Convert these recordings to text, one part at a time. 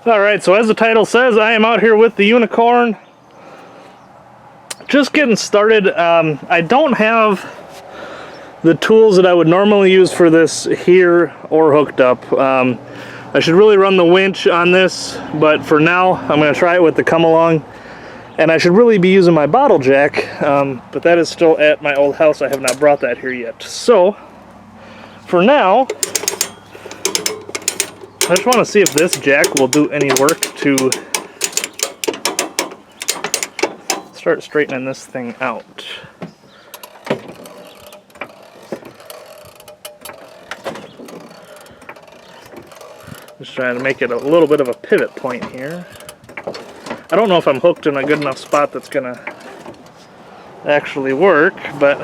Alright, so as the title says, I am out here with the Unicorn. Just getting started. I don't have the tools that I would normally use for this here or hooked up. I should really run the winch on this, but for now I'm going to try it with the come along. And I should really be using my bottle jack, but that is still at my old house. I have not brought that here yet. So, for now, I just want to see if this jack will do any work to start straightening this thing out. Just trying to make it a little bit of a pivot point here. I don't know if I'm hooked in a good enough spot that's gonna actually work, but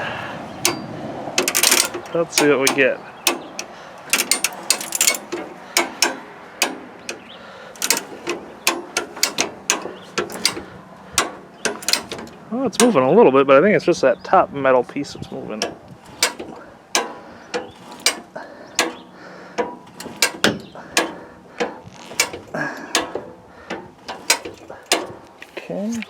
let's see what we get. Well, it's moving a little bit, but I think it's just that top metal piece that's moving. Okay.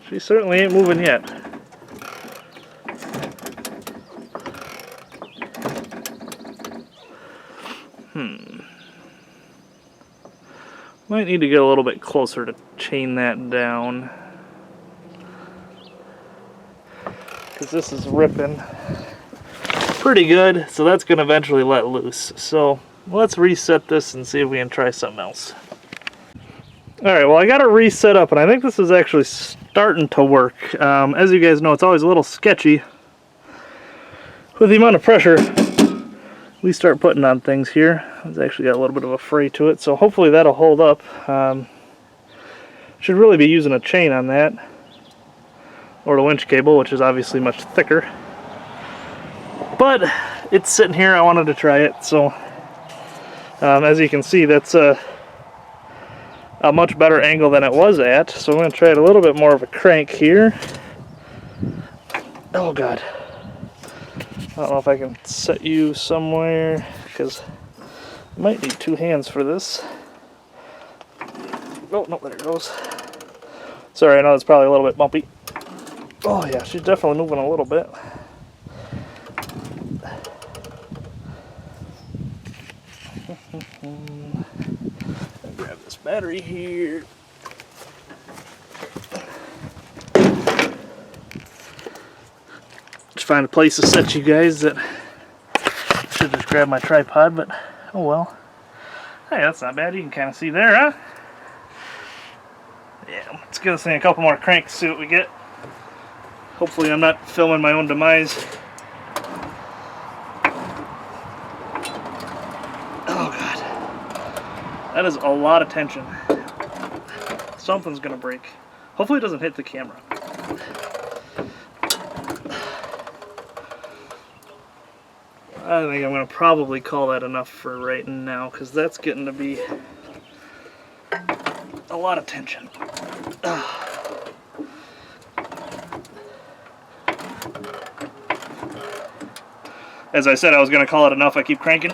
She certainly ain't moving yet. Might need to get a little bit closer to chain that down, because this is ripping pretty good, so that's going to eventually let loose. So let's reset this and see if we can try something else. Alright, well I got it reset up, and I think this is actually starting to work. As you guys know, it's always a little sketchy with the amount of pressure we start putting on things here. It's actually got a little bit of a fray to it, so hopefully that'll hold up. Should really be using a chain on that, or the winch cable, which is obviously much thicker. But it's sitting here, I wanted to try it, so as you can see, that's a much better angle than it was at. So I'm going to try it a little bit more of a crank here. Oh god. I don't know if I can set you somewhere, because I might need two hands for this. Oh, no, there it goes. Sorry, I know it's probably a little bit bumpy. Oh yeah, she's definitely moving a little bit. Grab this battery here. Just find a place to set you guys. That I should just grab my tripod, but oh well. Hey, that's not bad. You can kind of see there, huh? Yeah, let's give this thing a couple more cranks, see what we get. Hopefully I'm not filming my own demise. Oh god. That is a lot of tension. Something's gonna break. Hopefully it doesn't hit the camera. I think I'm gonna probably call that enough for right now, because that's getting to be a lot of tension. As I said, I was going to call it enough. I keep cranking.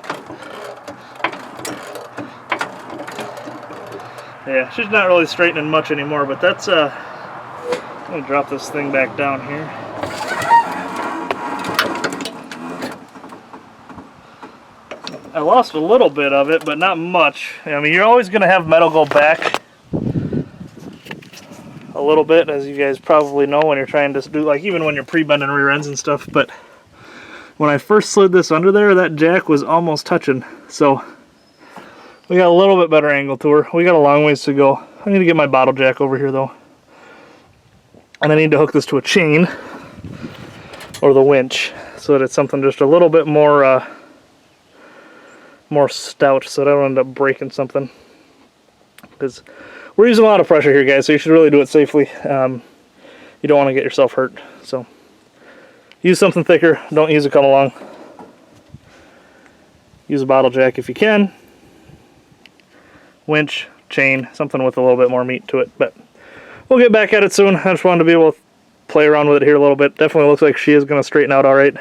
Yeah, she's not really straightening much anymore, but that's I'm going to drop this thing back down here. I lost a little bit of it, but not much. I mean, you're always going to have metal go back a little bit, as you guys probably know when you're trying to do, like, even when you're pre-bending rear ends and stuff. But when I first slid this under there, that jack was almost touching. So we got a little bit better angle to her. We got a long ways to go. I need to get my bottle jack over here though, and I need to hook this to a chain or the winch so that it's something just a little bit more more stout, so that I don't end up breaking something, because we're using a lot of pressure here, guys, so you should really do it safely. You don't want to get yourself hurt, so use something thicker. Don't use a come along. Use a bottle jack if you can. Winch, chain, something with a little bit more meat to it. But we'll get back at it soon. I just wanted to be able to play around with it here a little bit. Definitely looks like she is going to straighten out all right.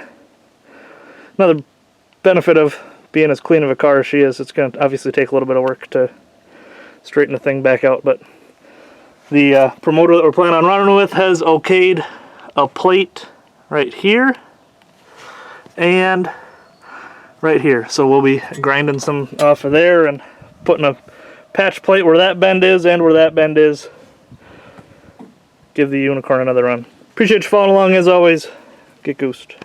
Another benefit of being as clean of a car as she is, it's going to obviously take a little bit of work to straighten the thing back out, but the promoter that we're planning on running with has okayed a plate right here and right here. So we'll be grinding some off of there and putting a patch plate where that bend is and where that bend is. Give the Unicorn another run. Appreciate you following along as always. Get goosed.